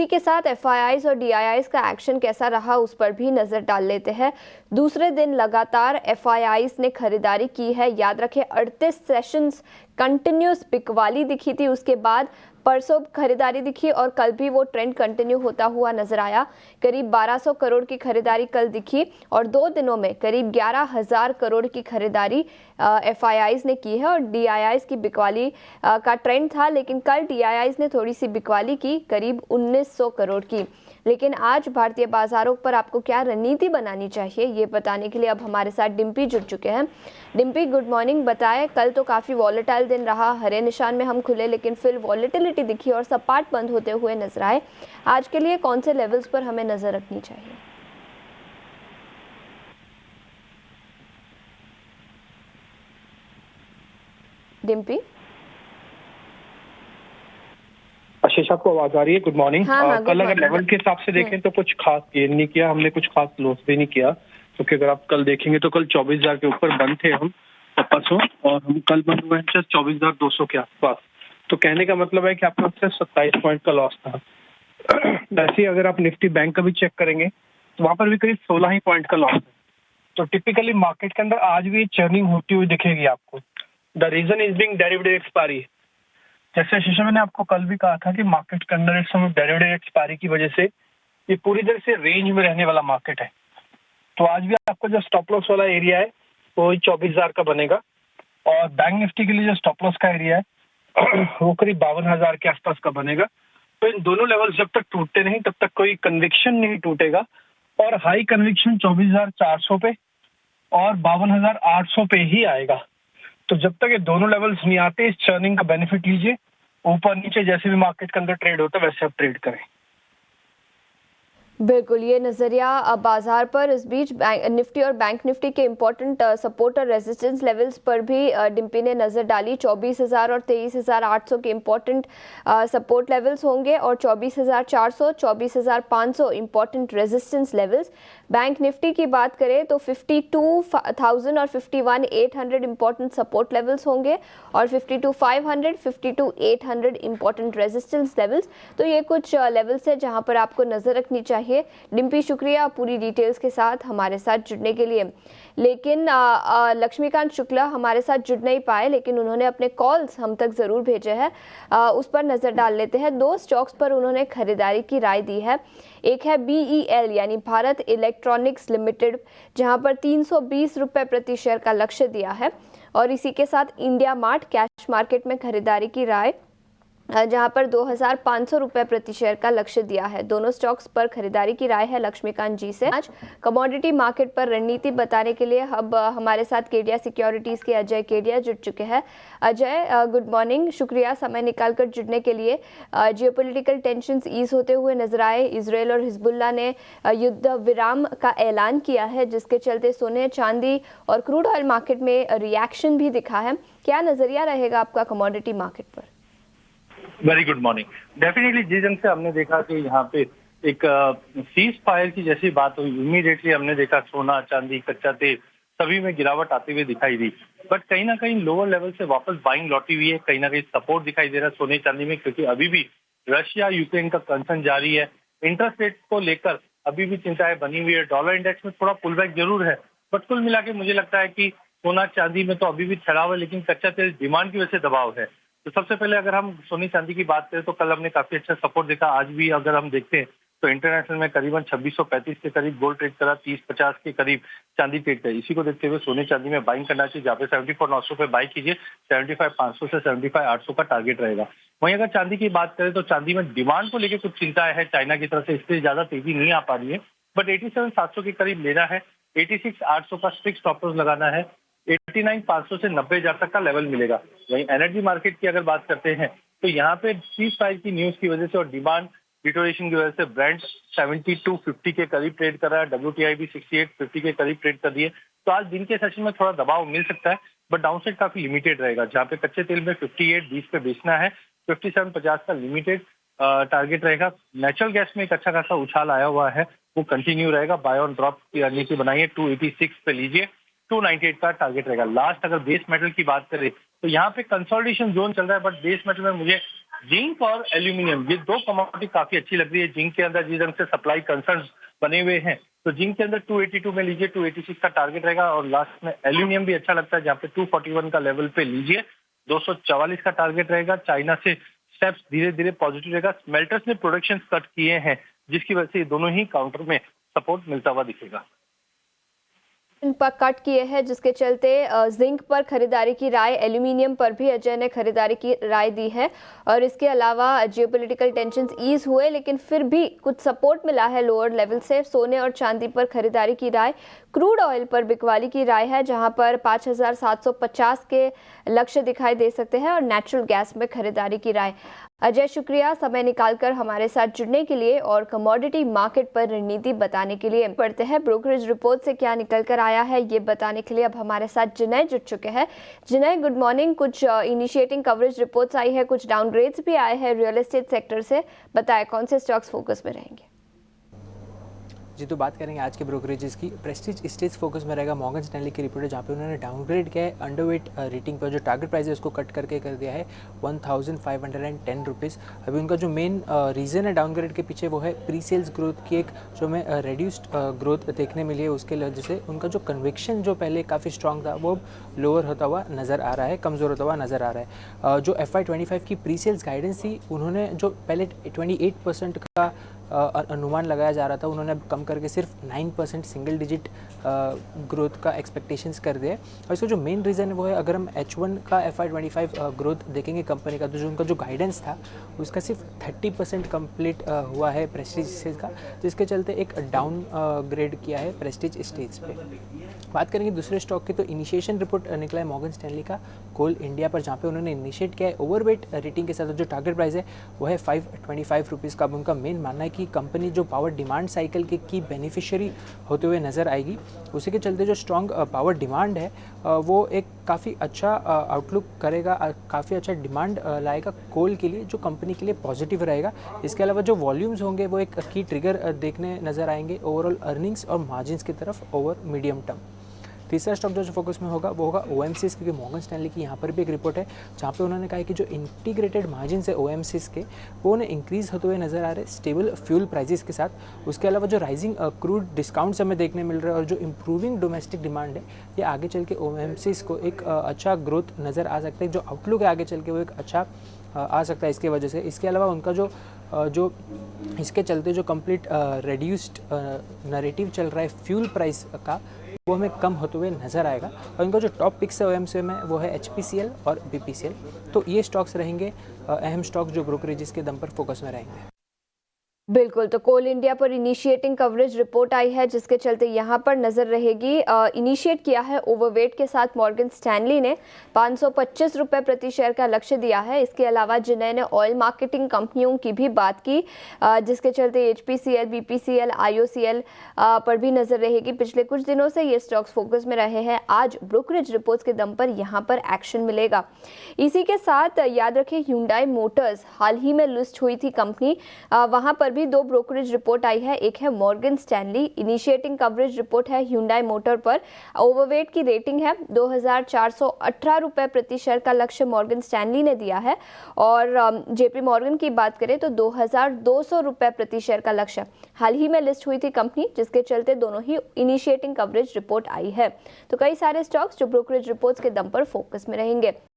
इसी के साथ एफआईआईज और डीआईआईज का एक्शन कैसा रहा उस पर भी नजर डाल लेते हैं। दूसरे दिन लगातार एफआईआईज ने खरीदारी की है। याद रखें 38 सेशंस कंटिन्यूस बिकवाली दिखी थी, उसके बाद परसों खरीदारी दिखी और कल भी वो ट्रेंड कंटिन्यू होता हुआ नजर आया। करीब 1200 करोड़ की खरीदारी कल दिखी और 2 दिनों में करीब 11,000 करोड़ की खरीदारी एफआईआईज ने की है और डीआईआईज की बिकवाली का ट्रेंड था, लेकिन कल डीआईआईज ने थोड़ी सी बिकवाली की, करीब 1900 करोड़ की। लेकिन आज भारतीय बाजारों पर आपको क्या रणनीति बनानी चाहिए ये बताने के लिए अब हमारे साथ डिम्पी जुड़ चुके हैं। Dimpy, good morning. बताएं, कल तो काफ़ी वॉलेटाइल दिन रहा, हरे निशान में हम खुले लेकिन फिर वॉलेटिलिटी दिखी और सपाट बंद होते हुए नजर आए। आज के लिए कौन से लेवल्स पर हमें नजर रखनी चाहिए? डिम्पी, आशीष, आपको आवाज आ रही है? Good morning. कल अगर लेवल के हिसाब से देखें तो कुछ खास गेन नहीं किया हमने, कुछ खास लॉस भी नहीं किया, क्योंकि अगर आप कल देखेंगे तो कल 24,000 के ऊपर बंद थे हम परसों, और हम कल बंद हुए हैं 24,200 के आसपास। तो कहने का मतलब है कि आपके पास सिर्फ 27 पॉइंट का लॉस था। वैसे ही अगर आप निफ्टी बैंक का भी चेक करेंगे तो वहां पर भी करीब 16 ही पॉइंट का लॉस है। तो टिपिकली मार्केट के अंदर आज भी चर्निंग होती हुई दिखेगी आपको। The reason is being derivative expiry. जैसे शीशा मैंने आपको कल भी कहा था कि मार्केट के अंदर इस समय डेरिवेटिव एक्सपायरी की वजह से ये पूरी तरह से रेंज में रहने वाला मार्केट है। तो आज भी आपका जो स्टॉप लॉस वाला एरिया है वो 24,000 का बनेगा, और बैंक निफ्टी के लिए जो स्टॉप लॉस का एरिया है वो करीब 52,000 के आसपास का बनेगा। तो इन दोनों लेवल जब तक टूटते नहीं तब तक कोई कन्विक्शन नहीं टूटेगा, और हाई कन्विक्शन 24,400 पे और 52,800 पे ही आएगा। तो जब तक ये दोनों लेवल्स नहीं आते, इस चर्निंग का बेनिफिट लीजिए। ऊपर नीचे जैसे भी मार्केट के अंदर ट्रेड होता है वैसे आप ट्रेड करें। बिल्कुल, ये नज़रिया बाजार पर। इस बीच निफ्टी और बैंक निफ्टी के इंपॉर्टेंट सपोर्ट और रेजिस्टेंस लेवल्स पर भी डिम्पी ने नज़र डाली। 24,000 और 23,800 के इंपॉर्टेंट सपोर्ट लेवल्स होंगे और 24,400, 24,500 important resistance levels. Bank Nifty की बात करें तो 52,000 और 51,800 इंपॉर्टेंट सपोर्ट लेवल्स होंगे और 52,500, 52,800 इंपॉर्टेंट रेजिस्टेंस लेवल्स। तो ये कुछ लेवल्स है जहां पर आपको नज़र रखनी चाहिए। डिम्पी, शुक्रिया पूरी डिटेल्स के साथ हमारे साथ जुड़ने के लिए। लेकिन लक्ष्मीकांत शुक्ला हमारे साथ जुड़ नहीं पाए, लेकिन उन्होंने अपने कॉल्स हम तक जरूर भेजे हैं। उस पर नजर डाल लेते हैं। 2 स्टॉक्स पर उन्होंने खरीदारी की राय दी है। एक है BEL यानी भारत इलेक्ट्रॉनिक्स लिमिटेड, जहां पर 320 रुपए प्रति शेयर का लक्ष्य दिया है, और इसी के साथ इंडिया मार्ट कैश मार्केट में खरीदारी की राय, जहां पर 2,500 रुपए प्रति शेयर का लक्ष्य दिया है। दोनों स्टॉक्स पर खरीदारी की राय है लक्ष्मीकांत जी से। आज कमोडिटी मार्केट पर रणनीति बताने के लिए अब हमारे साथ केडिया सिक्योरिटीज के अजय केडिया जुड़ चुके हैं। अजय, गुड मॉर्निंग, शुक्रिया समय निकालकर जुड़ने के लिए। जियोपॉलिटिकल टेंशंस ईज होते हुए नजर आए। इजरायल और हिजबुल्ला ने युद्ध विराम का ऐलान किया है, जिसके चलते सोने, चांदी और क्रूड ऑयल मार्केट में रिएक्शन भी दिखा है। क्या नजरिया रहेगा आपका कमोडिटी मार्केट पर? Very good morning. डेफिनेटली जिस ढंग से हमने देखा कि यहाँ पे एक सीज फायर की जैसी बात हुई, इमीडिएटली हमने देखा सोना, चांदी, कच्चा तेल सभी में गिरावट आती हुई दिखाई दी। बट कहीं ना कहीं लोअर लेवल से वापस बाइंग लौटी हुई है। कहीं ना कहीं सपोर्ट दिखाई दे रहा है सोने चांदी में, क्योंकि अभी भी रशिया यूक्रेन का कंसर्न जारी है। इंटरेस्ट रेट को लेकर अभी भी चिंताएं बनी हुई है। डॉलर इंडेक्स में थोड़ा पुल बैक जरूर है, बट कुल मिला के मुझे लगता है कि सोना चांदी में तो अभी भी ठहराव है, लेकिन कच्चा तेल डिमांड की वजह से दबाव है। तो सबसे पहले अगर हम सोने चांदी की बात करें तो कल हमने काफी अच्छा सपोर्ट देखा। आज भी अगर हम देखते हैं तो इंटरनेशनल में करीबन 2635 के करीब गोल्ड ट्रेड करा, 3050 के करीब चांदी ट्रेड करी। इसी को देखते हुए सोने चांदी में बाइंग करना चाहिए, जहाँ पे 74,900 पे बाई कीजिए। 75,500 से 75,800 का टारगेट रहेगा। वहीं अगर चांदी की बात करें तो चांदी में डिमांड को लेकर कुछ चिंताएं है चाइना की तरफ से, इसलिए ज्यादा तेजी नहीं आ पा रही है। बट 87,700 के करीब लेना है, 86,800 का स्ट्रिक्ट स्टॉप लॉस लगाना है, 89,500 से 90,000 तक का लेवल मिलेगा। वहीं एनर्जी मार्केट की अगर बात करते हैं तो यहाँ पे सीज फायर की न्यूज की वजह से और डिमांड डिटोरेशन की वजह से ब्रेंट 7250 के करीब ट्रेड कर रहा है। WTI भी 6850 के करीब ट्रेड कर रही है। तो आज दिन के सेशन में थोड़ा दबाव मिल सकता है, बट डाउनसाइड काफी लिमिटेड रहेगा। जहाँ पे कच्चे तेल में 58.20 पे बेचना है, 57.50 का लिमिटेड टारगेट रहेगा। नेचुरल गैस में एक अच्छा खासा उछाल आया हुआ है, वो कंटिन्यू रहेगा। बाय ऑन ड्रॉप की रणनीति बनाइए, 286 पे लीजिए, 298 का टारगेट रहेगा। लास्ट अगर बेस मेटल की बात करें तो यहाँ पे कंसोलिडेशन जोन चल रहा है, बट बेस मेटल में मुझे जिंक और एल्यूमिनियम, ये दो कमोडिटी काफी अच्छी लग रही है। जिंक के अंदर जिस ढंग से सप्लाई कंसर्न्स बने हुए हैं, तो जिंक के अंदर 282 में लीजिए, 286 का टारगेट रहेगा। और लास्ट में एल्यूमिनियम भी अच्छा लगता है, जहाँ पे 241 का लेवल पे लीजिए, 244 का टारगेट रहेगा। चाइना से स्टेप्स धीरे धीरे पॉजिटिव रहेगा। स्मेल्टर्स ने प्रोडक्शन कट किए हैं, जिसकी वजह से ये दोनों ही काउंटर में सपोर्ट मिलता हुआ दिखेगा। पर कट किए हैं, जिसके चलते जिंक पर खरीदारी की राय, एल्यूमिनियम पर भी अजय ने खरीदारी की राय दी है। और इसके अलावा जियोपॉलिटिकल टेंशंस ईज हुए, लेकिन फिर भी कुछ सपोर्ट मिला है लोअर लेवल से। सोने और चांदी पर खरीदारी की राय, क्रूड ऑयल पर बिकवाली की राय है, जहां पर 5750 के लक्ष्य दिखाई दे सकते हैं, और नेचुरल गैस में खरीदारी की राय। अजय, शुक्रिया समय निकालकर हमारे साथ जुड़ने के लिए और कमोडिटी मार्केट पर रणनीति बताने के लिए। पढ़ते हैं ब्रोकरेज रिपोर्ट से क्या निकल कर आया है, ये बताने के लिए अब हमारे साथ जिनय जुड़ चुके हैं। जिनय, गुड मॉर्निंग। कुछ इनिशिएटिंग कवरेज रिपोर्ट्स आई है, कुछ डाउनग्रेड्स भी आए हैं रियल एस्टेट सेक्टर से। बताएं कौन से स्टॉक्स फोकस में रहेंगे? जी, तो बात करेंगे आज के ब्रोकरेजेस की। प्रेस्टीज स्टेज फोकस में रहेगा मॉर्गन स्टैनली की रिपोर्ट है, जहाँ पे उन्होंने डाउनग्रेड किया है अंडरवेट रेटिंग पर। जो टारगेट प्राइस है उसको कट करके कर दिया है 1510 रुपीज़। अभी उनका जो मेन रीज़न है डाउनग्रेड के पीछे, वो है प्री सेल्स ग्रोथ की एक जो हमें रेड्यूस्ड ग्रोथ देखने मिली है। उसके वजह से उनका जो कन्विक्शन जो पहले काफ़ी स्ट्रॉन्ग था, वो लोअर होता हुआ नज़र आ रहा है, कमज़ोर होता हुआ नज़र आ रहा है। जो FY25 की प्री सेल्स गाइडेंस थी, उन्होंने जो पहले 28% का अनुमान लगाया जा रहा था, उन्होंने अब कम करके सिर्फ 9% सिंगल डिजिट ग्रोथ का एक्सपेक्टेशंस कर दिए। और इसका जो मेन रीज़न है वो है, अगर हम H1 का FY25 ग्रोथ देखेंगे कंपनी का, तो जो उनका जो गाइडेंस था उसका सिर्फ 30% कंप्लीट हुआ है प्रेस्टीज स्टेज का, जिसके चलते एक डाउन ग्रेड किया है प्रेस्टीज स्टेज पे। बात करेंगे दूसरे स्टॉक की, तो इनिशिएशन रिपोर्ट निकला है मॉर्गन स्टैनली का कोल इंडिया पर, जहाँ पे उन्होंने इनिशिएट किया है ओवरवेट रेटिंग के साथ। जो टारगेट प्राइस है वो है 525 रुपीज़ का। उनका मेन मानना है कि कंपनी जो पावर डिमांड साइकिल की बेनिफिशियरी होते हुए नज़र आएगी। उसी के चलते जो स्ट्रॉन्ग पावर डिमांड है वो एक काफ़ी अच्छा आउटलुक करेगा, काफ़ी अच्छा डिमांड लाएगा कोल के लिए, जो कंपनी के लिए पॉजिटिव रहेगा। इसके अलावा जो वॉल्यूम्स होंगे वो एक की ट्रिगर देखने नज़र आएंगे ओवरऑल अर्निंग्स और मार्जिन्स की तरफ ओवर मीडियम टर्म। तीसरा स्टॉक जो फोकस में होगा वो होगा OMCs, क्योंकि मॉर्गन स्टैनली की यहाँ पर भी एक रिपोर्ट है, जहाँ पे उन्होंने कहा है कि जो इंटीग्रेटेड मार्जिन है OMCs के, वो उन्हें इंक्रीज़ होते हुए नज़र आ रहे हैं स्टेबल फ्यूल प्राइसेस के साथ। उसके अलावा जो राइजिंग क्रूड डिस्काउंट्स हमें देखने मिल रहा है और जो इम्प्रूविंग डोमेस्टिक डिमांड है, ये आगे चल के OMCs को एक अच्छा ग्रोथ नज़र आ सकता है। जो आउटलुक है आगे चल के वो एक अच्छा आ सकता है इसके वजह से। इसके अलावा उनका जो इसके चलते जो कंप्लीट रेड्यूस्ड नैरेटिव चल रहा है फ्यूल प्राइस का, वो हमें कम होते हुए नज़र आएगा। और इनका जो टॉप पिक्स है OMC में वो है HPCL और BPCL। तो ये स्टॉक्स रहेंगे अहम स्टॉक जो ब्रोकरेजेस के दम पर फोकस में रहेंगे। बिल्कुल, तो कोल इंडिया पर इनिशिएटिंग कवरेज रिपोर्ट आई है, जिसके चलते यहाँ पर नज़र रहेगी। इनिशिएट किया है ओवरवेट के साथ मॉर्गन स्टैनली ने 525 रुपये प्रति शेयर का लक्ष्य दिया है। इसके अलावा जिनय ने ऑयल मार्केटिंग कंपनियों की भी बात की, जिसके चलते HPCL, BPCL, IOCL पर भी नज़र रहेगी। पिछले कुछ दिनों से ये स्टॉक्स फोकस में रहे हैं। आज ब्रोकरेज रिपोर्ट्स के दम पर यहाँ पर एक्शन मिलेगा। इसी के साथ याद रखें, Hyundai मोटर्स हाल ही में लिस्ट हुई थी कंपनी, वहाँ पर भी दो ब्रोकरेज रिपोर्ट आई है। एक है Morgan Stanley, initiating coverage report है Hyundai मोटर पर। ओवरवेट की रेटिंग है, 2418 रुपये प्रति शेयर का लक्ष्य मॉर्गन स्टैनली ने दिया है। और JP मॉर्गन की बात करें तो 2200 रुपये प्रति शेयर का लक्ष्य। हाल ही में लिस्ट हुई थी कंपनी, जिसके चलते दोनों ही इनिशिएटिंग कवरेज रिपोर्ट आई है। तो कई सारे स्टॉक्स जो ब्रोकरेज रिपोर्ट्स के दम पर फोकस में रहेंगे।